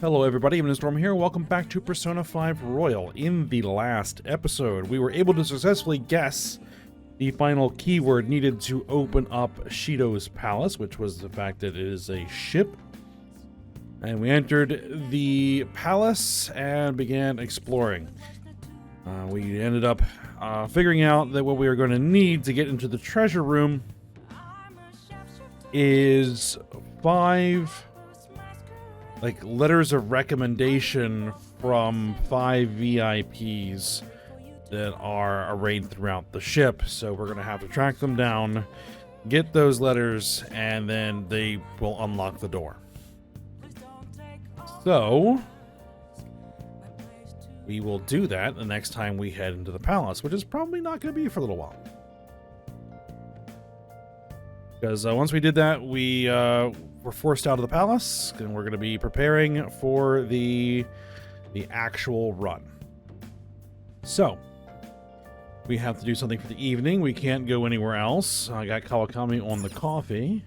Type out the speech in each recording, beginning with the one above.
Hello everybody, I'm Storm here. Welcome back to Persona 5 Royal. In the last episode, we were able to successfully guess the final keyword needed to open up Shido's palace, which was the fact that it is a ship. And we entered the palace and began exploring. We ended up figuring out that what we are going to need to get into the treasure room is 5 letters of recommendation from 5 VIPs that are arrayed throughout the ship. So we're going to have to track them down, get those letters, and then they will unlock the door. So we will do that the next time we head into the palace, which is probably not going to be for a little while. Because once we did that, we were forced out of the palace, and we're going to be preparing for the actual run. So, we have to do something for the evening. We can't go anywhere else. I got Kawakami on the coffee.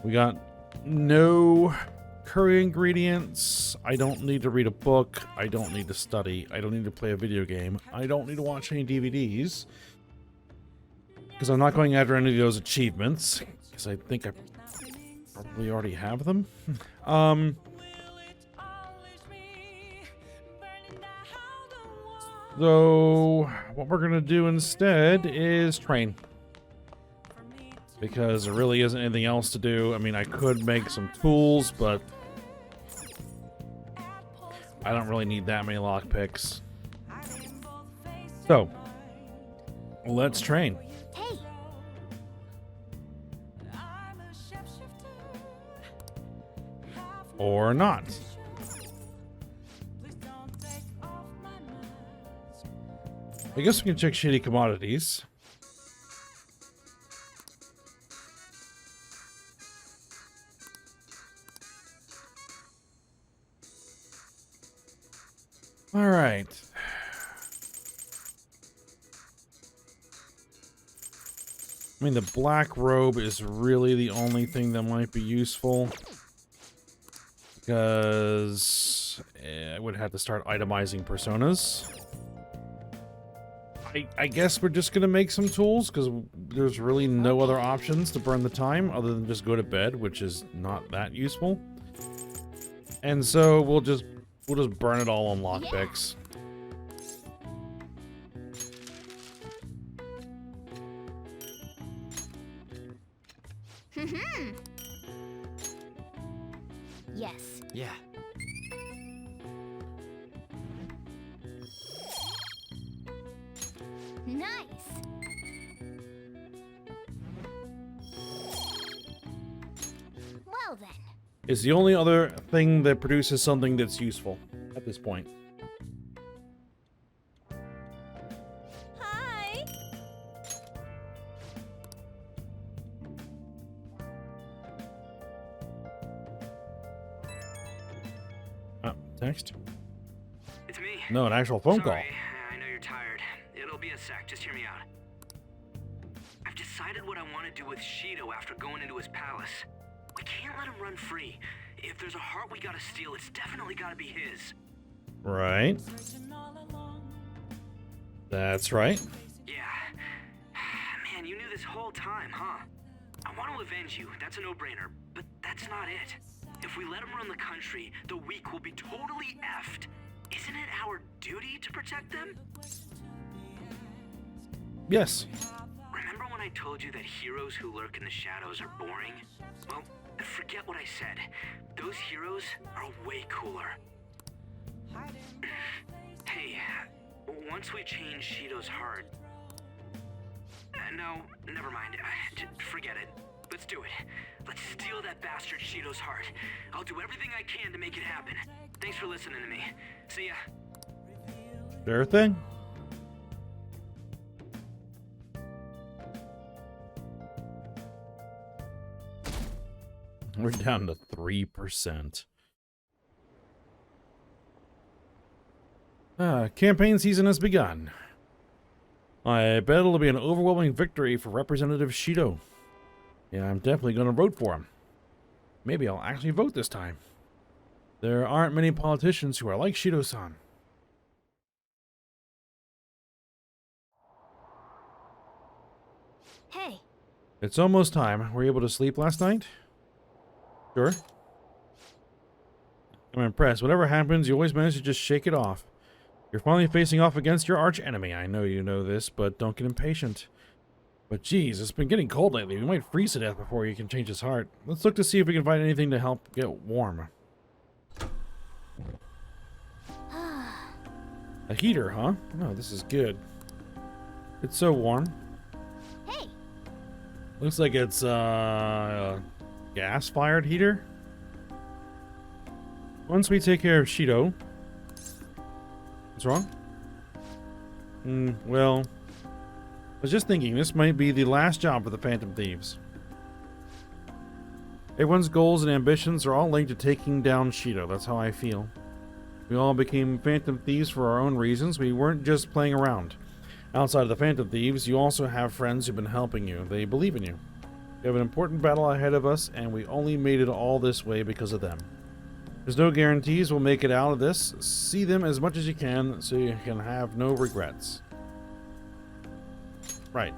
We got no curry ingredients. I don't need to read a book. I don't need to study. I don't need to play a video game. I don't need to watch any DVDs. Because I'm not going after any of those achievements. Because I think I probably already have them. So, what we're going to do instead is train. Because there really isn't anything else to do. I mean, I could make some tools, but I don't really need that many lockpicks. So, let's train. Or not. I guess we can check shitty commodities. All right. I mean, the black robe is really the only thing that might be useful. Because I would have to start itemizing personas. I guess we're just going to make some tools because there's really no other options to burn the time other than just go to bed, which is not that useful. And so we'll just burn it all on lockpicks. Yes. Yeah. Nice. Well then. It's the only other thing that produces something that's useful at this point. Hi. Text? It's me. No, an actual phone call. Sorry, I know you're tired. It'll be a sec. Just hear me out. I've decided what I want to do with Shido after going into his palace. We can't let him run free. If there's a heart we gotta steal, it's definitely gotta be his. Right. That's right. Yeah. Man, you knew this whole time, huh? I want to avenge you. That's a no-brainer. But that's not it. If we let him run the country, the weak will be totally effed. Isn't it our duty to protect them? Yes. Remember when I told you that heroes who lurk in the shadows are boring? Well, forget what I said. Those heroes are way cooler. Hey, once we change Shido's heart... no, never mind. Forget it. Let's do it. Let's steal that bastard Shido's heart. I'll do everything I can to make it happen. Thanks for listening to me. See ya. Sure thing. We're down to 3%. Campaign season has begun. I bet it'll be an overwhelming victory for Representative Shido. Yeah, I'm definitely going to vote for him. Maybe I'll actually vote this time. There aren't many politicians who are like Shido-san. Hey, It's almost time. Were you able to sleep last night? Sure. I'm impressed. Whatever happens, you always manage to just shake it off. You're finally facing off against your arch enemy. I know you know this, but don't get impatient. But geez, it's been getting cold lately. We might freeze to death before you can change his heart. Let's look to see if we can find anything to help get warm. A heater, huh? No, this is good. It's so warm. hey, Looks like it's a gas-fired heater. Once we take care of Shido. What's wrong? Well, I was just thinking this might be the last job for the Phantom Thieves. Everyone's goals and ambitions are all linked to taking down Shido. That's how I feel. We all became Phantom Thieves for our own reasons. We weren't just playing around. Outside of the Phantom Thieves, you also have friends who've been helping you. They believe in you. We have an important battle ahead of us, and we only made it all this way because of them. There's no guarantees we'll make it out of this. See them as much as you can so you can have no regrets. Right.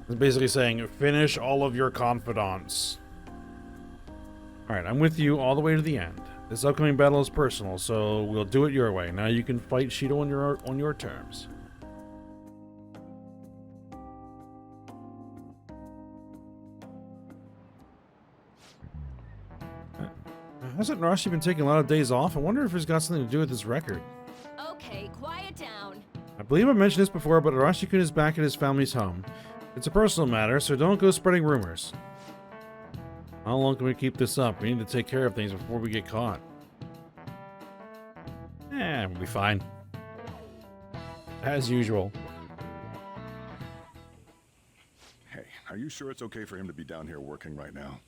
It's basically saying, finish all of your confidants. Alright, I'm with you all the way to the end. This upcoming battle is personal, so we'll do it your way. Now you can fight Shido on your terms. Hasn't Rashi been taking a lot of days off? I wonder if it's got something to do with his record. Okay, quiet down. I believe I mentioned this before, but Arashi-kun is back at his family's home. It's a personal matter, so don't go spreading rumors. How long can we keep this up? We need to take care of things before we get caught. We'll be fine. As usual. Hey, are you sure it's okay for him to be down here working right now?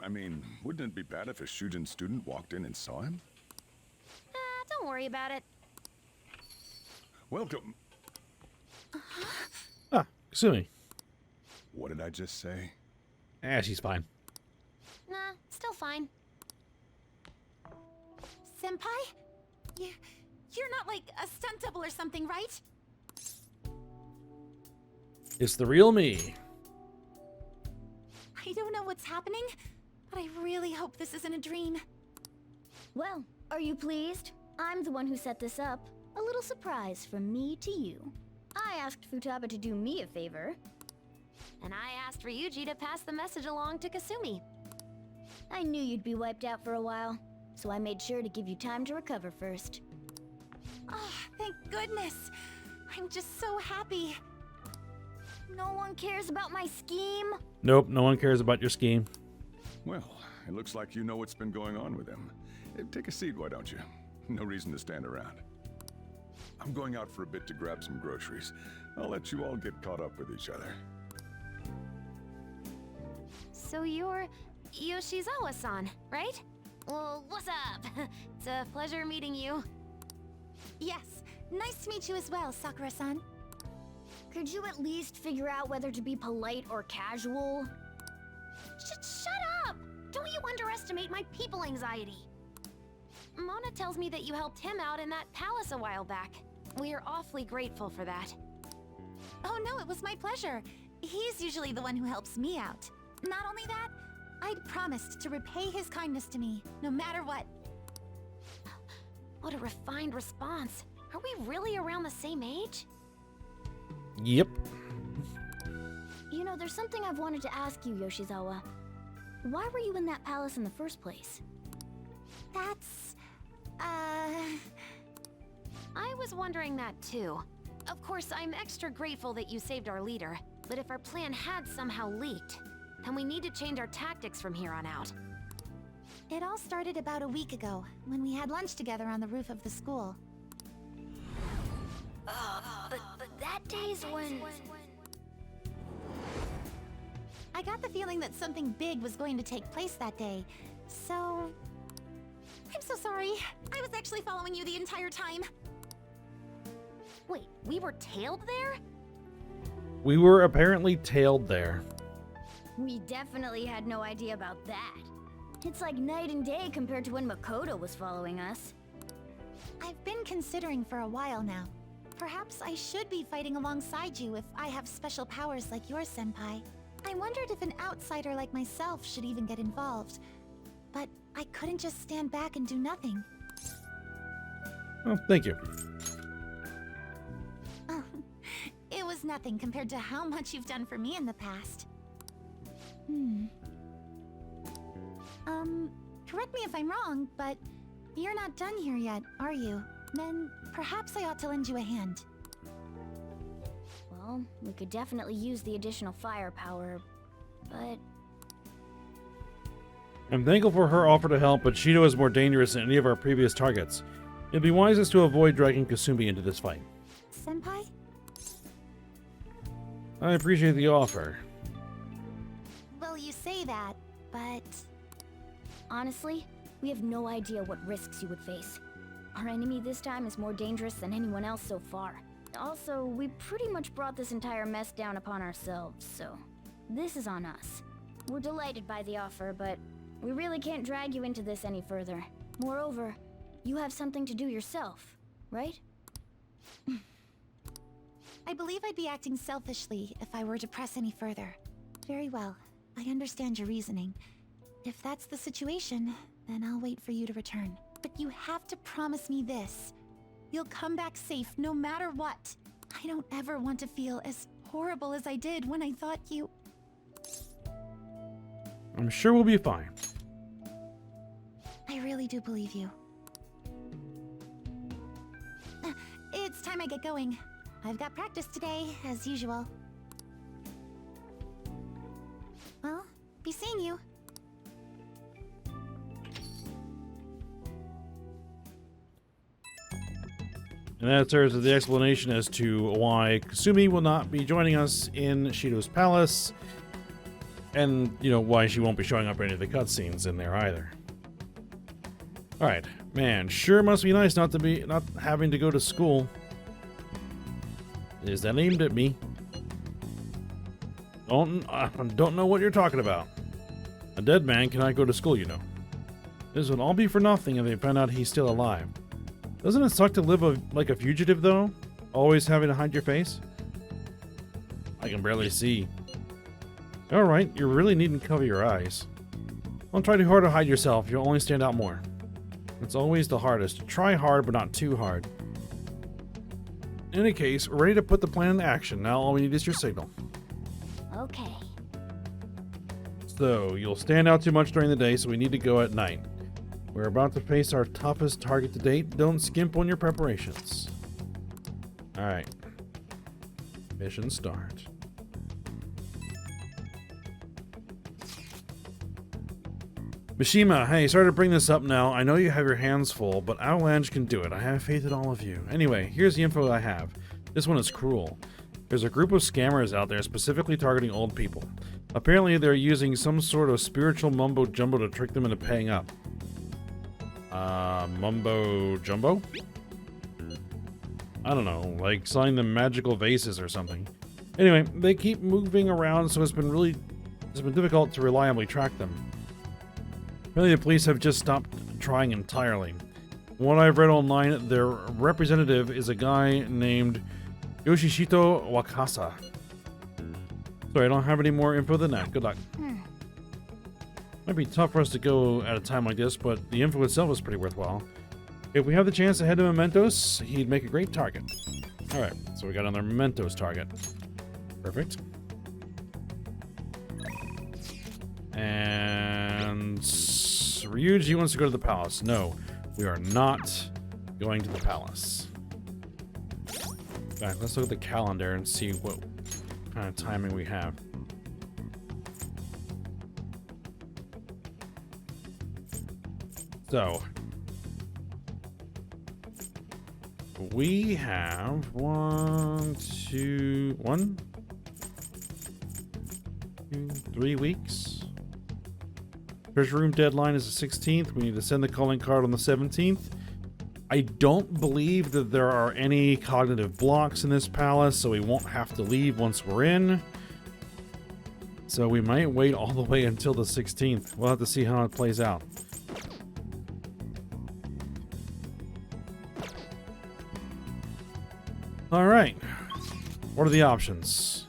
I mean, wouldn't it be bad if a Shujin student walked in and saw him? don't worry about it. Welcome. Ah, Kasumi. What did I just say? She's fine. Nah, still fine. Senpai? You're not like a stunt double or something, right? It's the real me. I don't know what's happening, but I really hope this isn't a dream. Well, are you pleased? I'm the one who set this up. A little surprise from me to you. I asked Futaba to do me a favor. And I asked Ryuji to pass the message along to Kasumi. I knew you'd be wiped out for a while, so I made sure to give you time to recover first. Oh, thank goodness. I'm just so happy. No one cares about my scheme? Nope, no one cares about your scheme. Well, it looks like you know what's been going on with him. Take a seat, why don't you? No reason to stand around. I'm going out for a bit to grab some groceries. I'll let you all get caught up with each other. So you're Yoshizawa-san, right? Well, what's up? It's a pleasure meeting you. Yes, nice to meet you as well, Sakura-san. Could you at least figure out whether to be polite or casual? Shut up! Don't you underestimate my people anxiety. Mona tells me that you helped him out in that palace a while back. We're awfully grateful for that. Oh no, it was my pleasure. He's usually the one who helps me out. Not only that, I'd promised to repay his kindness to me, no matter what. What a refined response. Are we really around the same age? Yep. You know, there's something I've wanted to ask you, Yoshizawa. Why were you in that palace in the first place? That's... I was wondering that too. Of course, I'm extra grateful that you saved our leader, but if our plan had somehow leaked, then we need to change our tactics from here on out. It all started about a week ago, when we had lunch together on the roof of the school. But that day's when... I got the feeling that something big was going to take place that day, so... I'm so sorry. I was actually following you the entire time. Wait, we were tailed there? We were apparently tailed there. We definitely had no idea about that. It's like night and day compared to when Makoto was following us. I've been considering for a while now. Perhaps I should be fighting alongside you if I have special powers like yours, Senpai. I wondered if an outsider like myself should even get involved. But I couldn't just stand back and do nothing. Oh, thank you. Oh, it was nothing compared to how much you've done for me in the past. Correct me if I'm wrong, but you're not done here yet, are you? Then perhaps I ought to lend you a hand. Well, we could definitely use the additional firepower, but... I'm thankful for her offer to help, but Shido is more dangerous than any of our previous targets. It'd be wisest to avoid dragging Kasumi into this fight. Senpai? I appreciate the offer. Well, you say that, but... Honestly, we have no idea what risks you would face. Our enemy this time is more dangerous than anyone else so far. Also, we pretty much brought this entire mess down upon ourselves, so this is on us. We're delighted by the offer, but we really can't drag you into this any further. Moreover, you have something to do yourself, right? I believe I'd be acting selfishly if I were to press any further. Very well. I understand your reasoning. If that's the situation, then I'll wait for you to return. But you have to promise me this. You'll come back safe no matter what. I don't ever want to feel as horrible as I did when I thought you... I'm sure we'll be fine. I really do believe you. It's time I get going. I've got practice today, as usual. Well, be seeing you. And that serves as the explanation as to why Kasumi will not be joining us in Shido's palace. And, you know, why she won't be showing up in any of the cutscenes in there either. Alright, man, sure must be nice not having to go to school. Is that aimed at me? Don't know what you're talking about. A dead man cannot go to school, you know. This would all be for nothing if they found out he's still alive. Doesn't it suck to live like a fugitive, though? Always having to hide your face? I can barely see. Alright, you really needn't cover your eyes. Don't try too hard to hide yourself, you'll only stand out more. It's always the hardest. Try hard, but not too hard. In any case, we're ready to put the plan into action. Now all we need is your signal. Okay. So, you'll stand out too much during the day, so we need to go at night. We're about to face our toughest target to date. Don't skimp on your preparations. Alright. Mission start. Mishima, hey, sorry to bring this up now. I know you have your hands full, but Avalanche can do it. I have faith in all of you. Anyway, here's the info I have. This one is cruel. There's a group of scammers out there specifically targeting old people. Apparently, they're using some sort of spiritual mumbo-jumbo to trick them into paying up. Mumbo-jumbo? I don't know, like selling them magical vases or something. Anyway, they keep moving around, so it's been difficult to reliably track them. Apparently the police have just stopped trying entirely. From what I've read online, their representative is a guy named Yoshishito Wakasa. Sorry, I don't have any more info than that. Good luck. Might be tough for us to go at a time like this, but the info itself is pretty worthwhile. If we have the chance to head to Mementos, he'd make a great target. Alright, so we got another Mementos target. Perfect. And Ryuji wants to go to the palace. No, we are not going to the palace. Alright, let's look at the calendar and see what kind of timing we have. So, we have 3 weeks. Treasure room deadline is the 16th. We need to send the calling card on the 17th. I don't believe that there are any cognitive blocks in this palace, so we won't have to leave once we're in. So we might wait all the way until the 16th. We'll have to see how it plays out. All right. What are the options?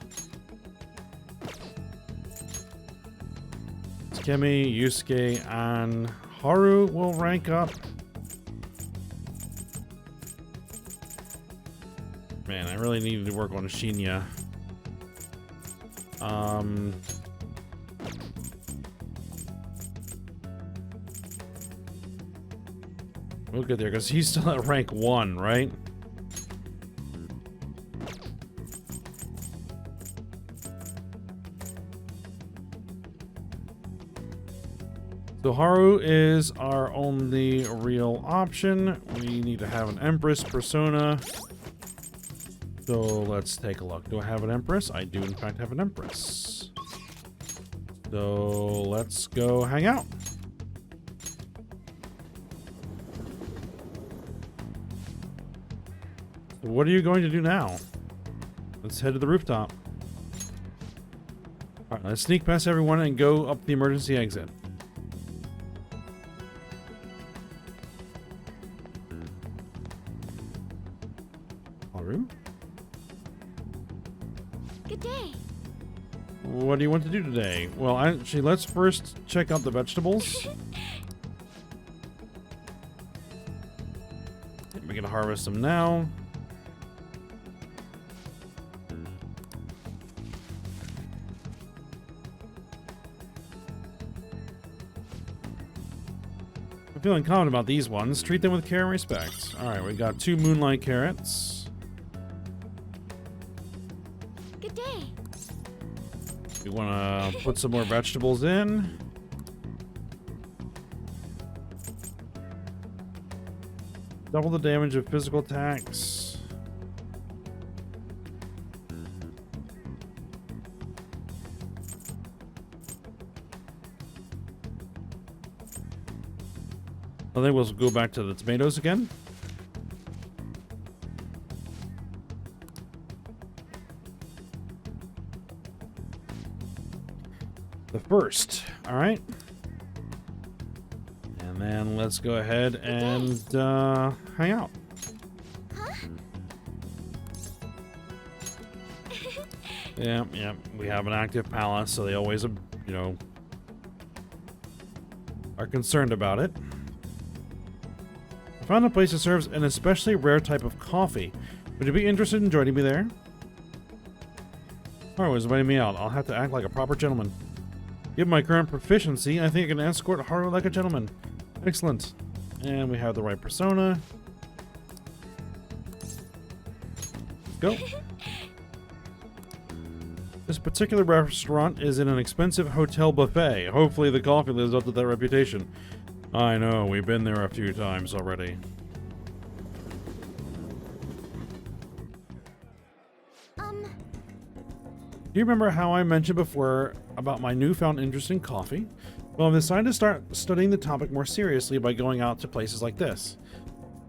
Tsukemi, Yusuke, and Haru will rank up. Man, I really needed to work on Shinya. We'll get there because he's still at rank 1, right? So Haru is our only real option. We need to have an Empress persona. So let's take a look. Do I have an Empress? I do in fact have an Empress. So let's go hang out. So what are you going to do now? Let's head to the rooftop. Alright, let's sneak past everyone and go up the emergency exit. Haru? Good day. What do you want to do today? Well, actually, let's first check out the vegetables. We're gonna harvest them now. I'm feeling confident about these ones. Treat them with care and respect. Alright, we got 2 moonlight carrots. Good day. We want to put some more vegetables in. Double the damage of physical attacks. I think we'll go back to the tomatoes again. The first, all right. And then let's go ahead and hang out. Yeah, we have an active palace, so they always, you know, are concerned about it. I found a place that serves an especially rare type of coffee. Would you be interested in joining me there? Haru was inviting me out. I'll have to act like a proper gentleman. Given my current proficiency, I think I can escort Haru like a gentleman. Excellent. And we have the right persona. Go. This particular restaurant is in an expensive hotel buffet. Hopefully the coffee lives up to that reputation. I know, we've been there a few times already. Do you remember how I mentioned before about my newfound interest in coffee? Well, I've decided to start studying the topic more seriously by going out to places like this.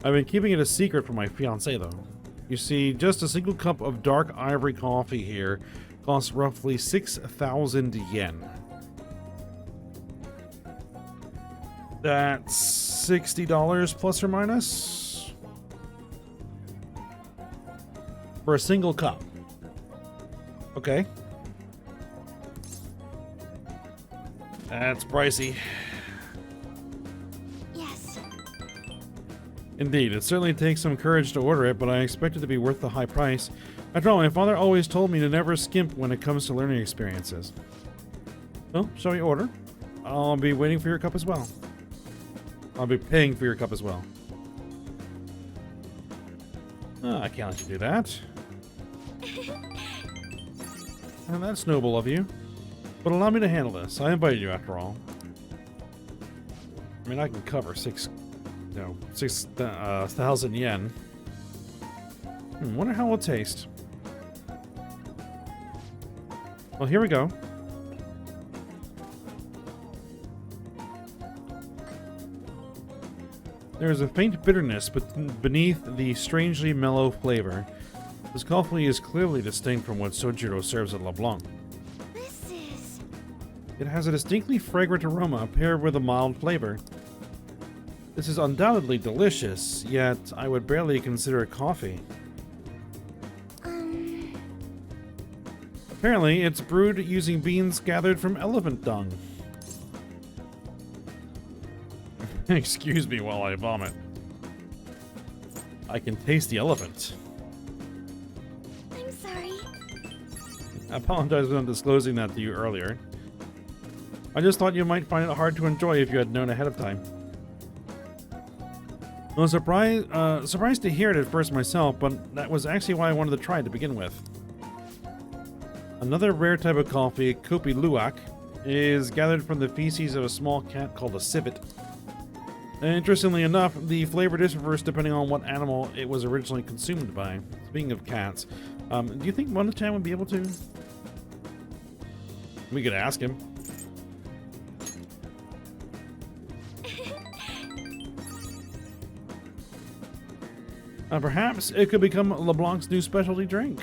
I've been keeping it a secret from my fiancée, though. You see, just a single cup of dark ivory coffee here costs roughly 6,000 yen. That's $60 plus or minus for a single cup. Okay. That's pricey. Yes. Indeed, it certainly takes some courage to order it, but I expect it to be worth the high price. After all, my father always told me to never skimp when it comes to learning experiences. So, shall we order? I'll be waiting for your cup as well. I'll be paying for your cup as well. I can't let you do that. And that's noble of you. But allow me to handle this. I invited you after all. I mean, I can cover 6,000 yen. Wonder how it'll taste. Well, here we go. There is a faint bitterness beneath the strangely mellow flavor. This coffee is clearly distinct from what Sojiro serves at LeBlanc. This is... It has a distinctly fragrant aroma paired with a mild flavor. This is undoubtedly delicious, yet I would barely consider it coffee. Apparently, it's brewed using beans gathered from elephant dung. Excuse me while I vomit. I can taste the elephant. I'm sorry. I apologize for not disclosing that to you earlier. I just thought you might find it hard to enjoy if you had known ahead of time. I was surprised to hear it at first myself, but that was actually why I wanted to try it to begin with. Another rare type of coffee, Kopi Luwak, is gathered from the feces of a small cat called a civet. And interestingly enough, the flavor differs depending on what animal it was originally consumed by. Speaking of cats, do you think Mona-chan would be able to? We could ask him. Perhaps it could become LeBlanc's new specialty drink.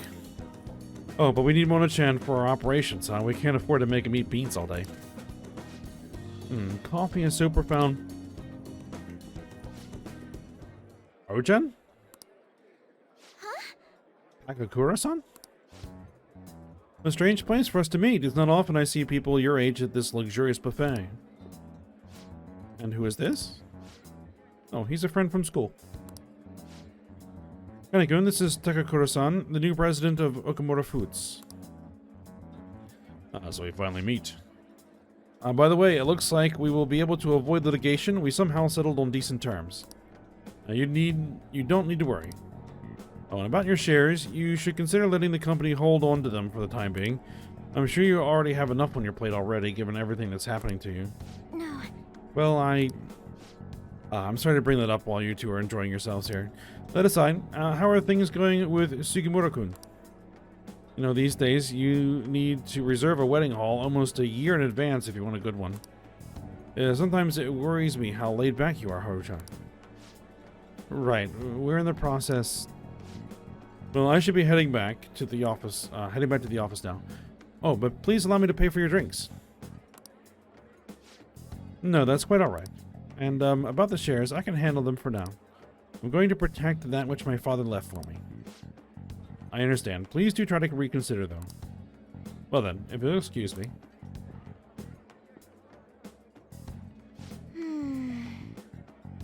Oh, but we need Mona-chan for our operations, huh? We can't afford to make him eat beans all day. Coffee is so profound. Ojan? Huh? Takakura-san? A strange place for us to meet. It's not often I see people your age at this luxurious buffet. And who is this? Oh, he's a friend from school. Kanekun, this is Takakura-san, the new president of Okamura Foods. So we finally meet. By the way, it looks like we will be able to avoid litigation. We somehow settled on decent terms. You don't need to worry. Oh, and about your shares, you should consider letting the company hold on to them for the time being. I'm sure you already have enough on your plate already, given everything that's happening to you. No. Well, I'm sorry to bring that up while you two are enjoying yourselves here. That aside, how are things going with Sugimura-kun? You know, these days, you need to reserve a wedding hall almost a year in advance if you want a good one. Sometimes it worries me how laid back you are, Haru-chan. Right, we're in the process. Well, I should be heading back to the office now. Oh, but please allow me to pay for your drinks. No, that's quite alright. And, about the shares, I can handle them for now. I'm going to protect that which my father left for me. I understand. Please do try to reconsider, though. Well then, if you'll excuse me.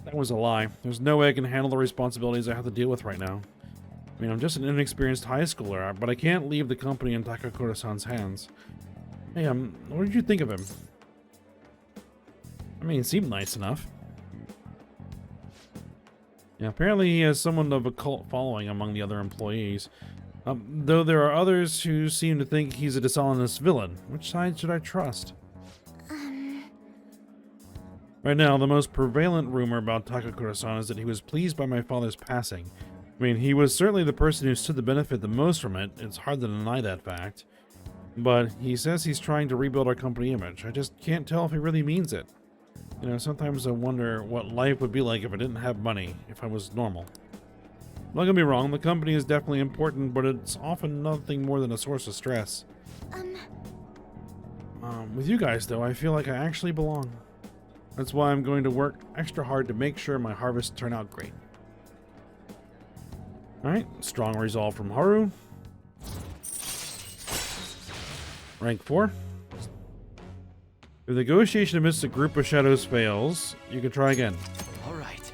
That was a lie. There's no way I can handle the responsibilities I have to deal with right now. I mean, I'm just an inexperienced high schooler, but I can't leave the company in Takakura-san's hands. Hey, what did you think of him? I mean, he seemed nice enough. Yeah, apparently he has somewhat of a cult following among the other employees. Though there are others who seem to think he's a dishonest villain. Which side should I trust? Right now, the most prevalent rumor about Takakura-san is that he was pleased by my father's passing. I mean, he was certainly the person who stood to benefit the most from it. It's hard to deny that fact. But he says he's trying to rebuild our company image. I just can't tell if he really means it. You know, sometimes I wonder what life would be like if I didn't have money, if I was normal. Don't get me wrong, the company is definitely important, but it's often nothing more than a source of stress. With you guys, though, I feel like I actually belong. That's why I'm going to work extra hard to make sure my harvests turn out great. Alright, strong resolve from Haru. Rank 4. If the negotiation amidst a group of shadows fails, you can try again. All right.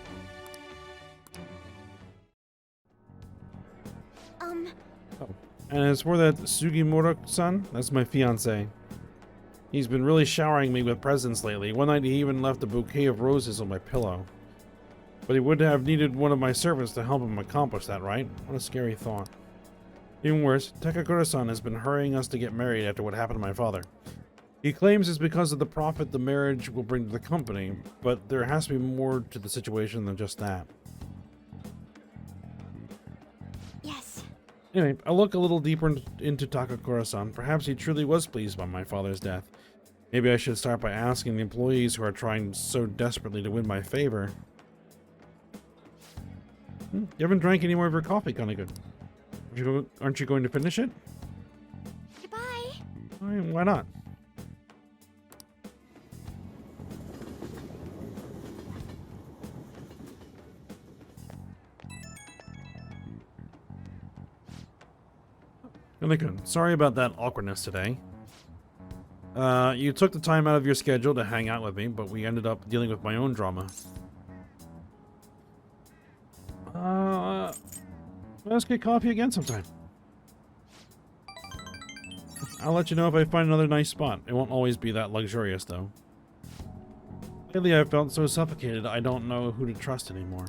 Oh. And as for that Sugimura-san, that's my fiancé. He's been really showering me with presents lately. One night he even left a bouquet of roses on my pillow. But he would have needed one of my servants to help him accomplish that, right? What a scary thought. Even worse, Takakura-san has been hurrying us to get married after what happened to my father. He claims it's because of the profit the marriage will bring to the company, but there has to be more to the situation than just that. Yes. Anyway, I'll look a little deeper into Takakura-san. Perhaps he truly was pleased by my father's death. Maybe I should start by asking the employees who are trying so desperately to win my favor. You haven't drank any more of your coffee, Kanekun. Aren't you going to finish it? Goodbye. Why not? Really good. Sorry about that awkwardness today. You took the time out of your schedule to hang out with me, but we ended up dealing with my own drama. Let's get coffee again sometime. I'll let you know if I find another nice spot. It won't always be that luxurious, though. Lately, I've felt so suffocated, I don't know who to trust anymore.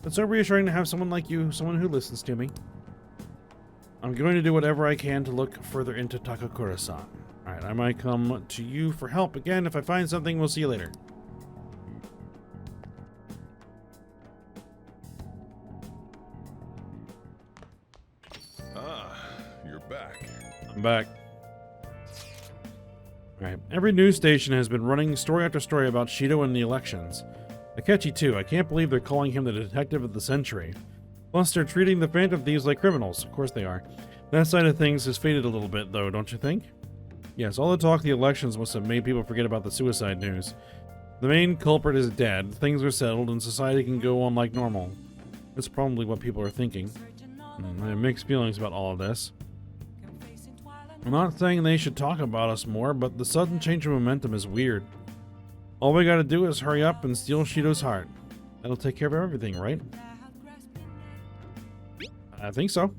It's so reassuring to have someone like you, someone who listens to me. I'm going to do whatever I can to look further into Takakura-san. Alright, I might come to you for help again. If I find something, we'll see you later. You're back. I'm back. Alright, every news station has been running story after story about Shido and the elections. Akechi too. I can't believe they're calling him the detective of the century. Plus, they're treating the Phantom Thieves like criminals. Of course they are. That side of things has faded a little bit, though, don't you think? Yes, all the talk of the elections must have made people forget about the suicide news. The main culprit is dead, things are settled, and society can go on like normal. That's probably what people are thinking. I have mixed feelings about all of this. I'm not saying they should talk about us more, but the sudden change of momentum is weird. All we gotta do is hurry up and steal Shido's heart. That'll take care of everything, right? I think so.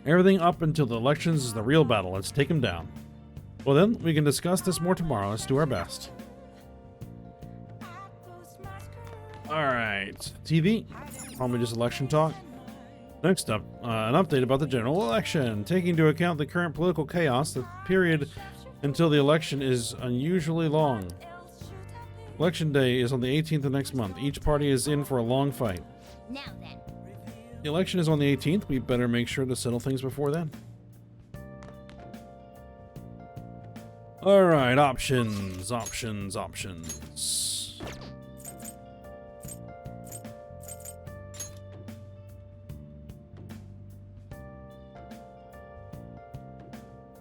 Everything up until the elections is the real battle. Let's take him down. Well then, we can discuss this more tomorrow. Let's do our best. Alright. TV. Probably just election talk. Next up, an update about the general election. Taking into account the current political chaos, the period until the election is unusually long. Election day is on the 18th of next month. Each party is in for a long fight. Now then. The election is on the 18th. We better make sure to settle things before then. Alright, options.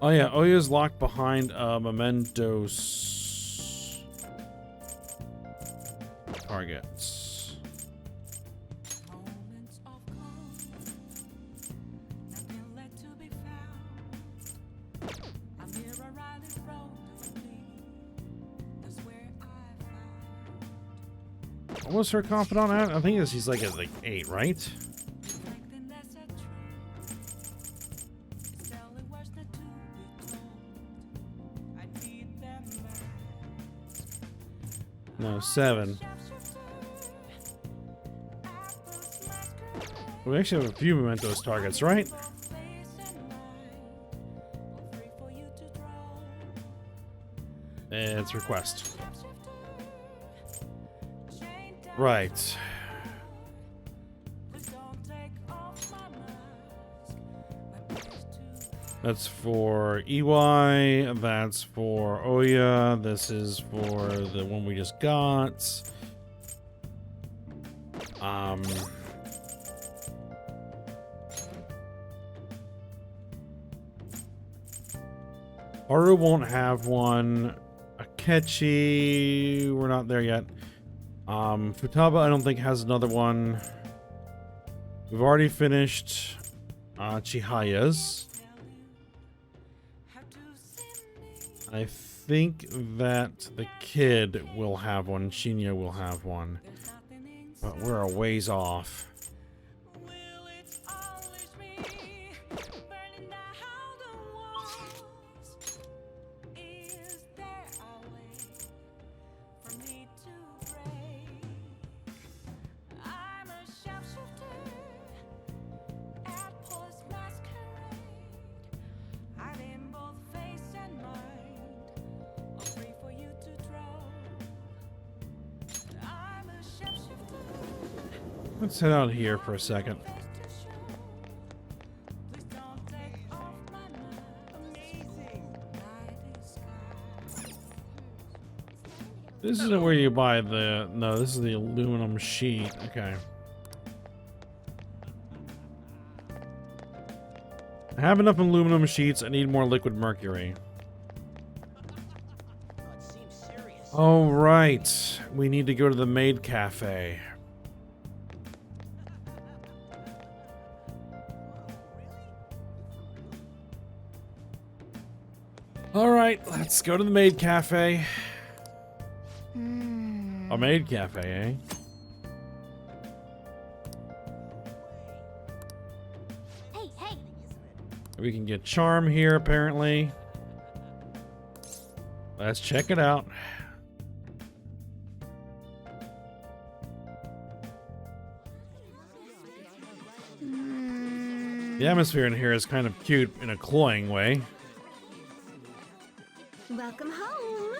Oh yeah, Oya's locked behind mementos targets. What was her confidant at? I think she's like at like 8, right? No, 7. We actually have a few mementos targets, right? It's request. Right. That's for EY, that's for Oya, this is for the one we just got. Haru won't have one. Akechi, we're not there yet. Futaba, I don't think has another one. We've already finished Chihaya's. I think that the kid will have one, Shinya will have one, but we're a ways off. Let's head out here for a second. This isn't where you buy the... No, this is the aluminum sheet. Okay. I have enough aluminum sheets. I need more liquid mercury. Oh, right. We need to go to the maid cafe. right, let's go to the maid cafe. Hmm. A maid cafe, eh? Hey, hey! We can get charm here, apparently. Let's check it out. The atmosphere in here is kind of cute in a cloying way. Welcome home.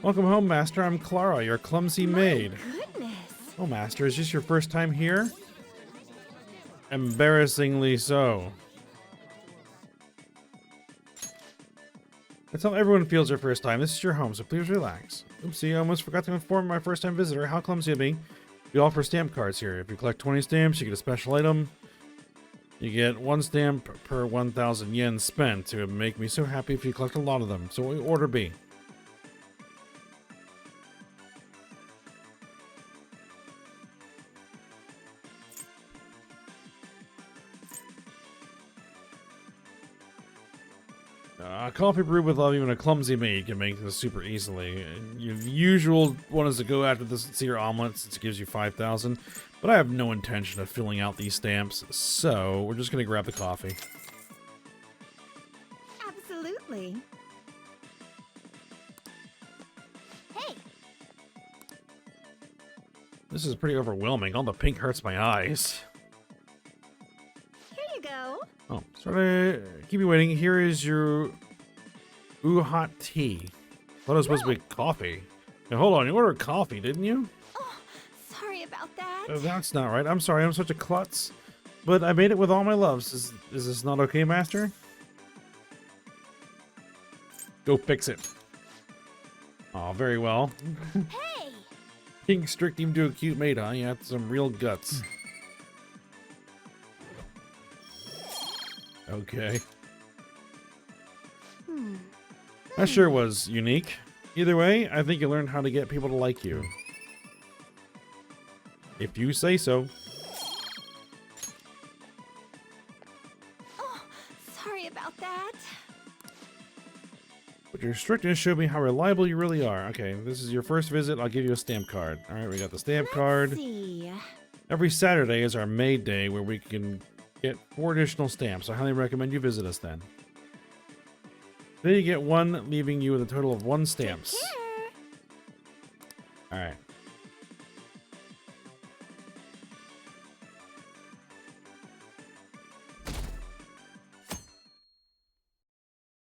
Welcome home, Master. I'm Clara, your clumsy maid. Goodness. Oh, Master, is this your first time here? Embarrassingly so. That's how everyone feels their first time. This is your home, so please relax. Oopsie, I almost forgot to inform my first-time visitor how clumsy of me. We offer stamp cards here. If you collect 20 stamps, you get a special item. You get 1 stamp per 1,000 yen spent. It would make me so happy if you collect a lot of them. So what will order be? Coffee brewed with love, even a clumsy maid can make this super easily. Your usual one is to go after this Seer omelet since it gives you 5,000, but I have no intention of filling out these stamps, so we're just gonna grab the coffee. Absolutely. Hey! This is pretty overwhelming. All the pink hurts my eyes. Here you go. Oh, sorry to keep you waiting. Here is your hot tea. Thought it was supposed to be coffee. Now hold on, you ordered coffee, didn't you? Oh, sorry about that. That's not right. I'm sorry, I'm such a klutz. But I made it with all my loves. Is this not okay, Master? Go fix it. Oh, very well. Hey! Being strict even to a cute maid, huh? You have some real guts. Okay. That sure was unique. Either way, I think you learned how to get people to like you. If you say so. Oh, sorry about that. But your strictness showed me how reliable you really are. Okay, this is your first visit. I'll give you a stamp card. All right, we got the stamp card. Let's see. Every Saturday is our maid day where we can get 4 additional stamps. I highly recommend you visit us then. Then you get 1, leaving you with a total of 1 stamps. All right.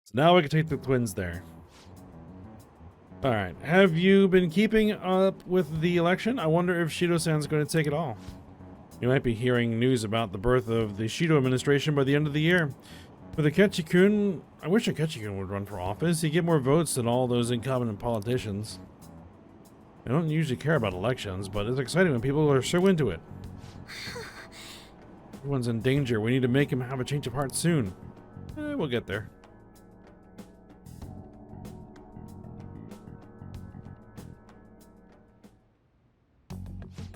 So now we can take the twins there. All right. Have you been keeping up with the election? I wonder if Shido-san's going to take it all. You might be hearing news about the birth of the Shido administration by the end of the year. With Akechi-kun, I wish Akechi-kun would run for office. He'd get more votes than all those incompetent politicians. I don't usually care about elections, but it's exciting when people are so into it. Everyone's in danger. We need to make him have a change of heart soon. We'll get there.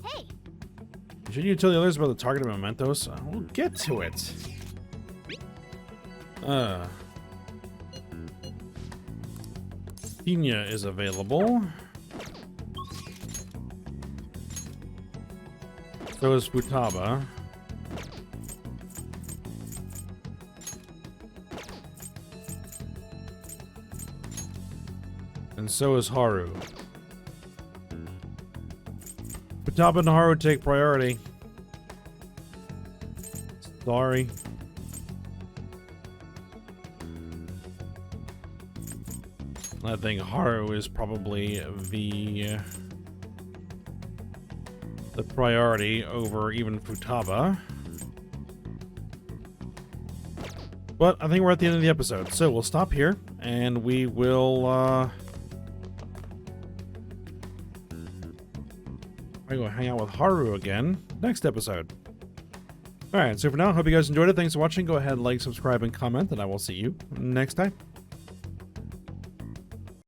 Hey! Shouldn't you tell the others about the target of mementos? We'll get to it. Pinya is available. So is Futaba. And so is Haru. Futaba and Haru take priority. Sorry. I think Haru is probably the priority over even Futaba. But I think we're at the end of the episode, so we'll stop here and we will I go hang out with Haru again next episode. Alright, so for now, hope you guys enjoyed it. Thanks for watching. Go ahead, like, subscribe, and comment, and I will see you next time.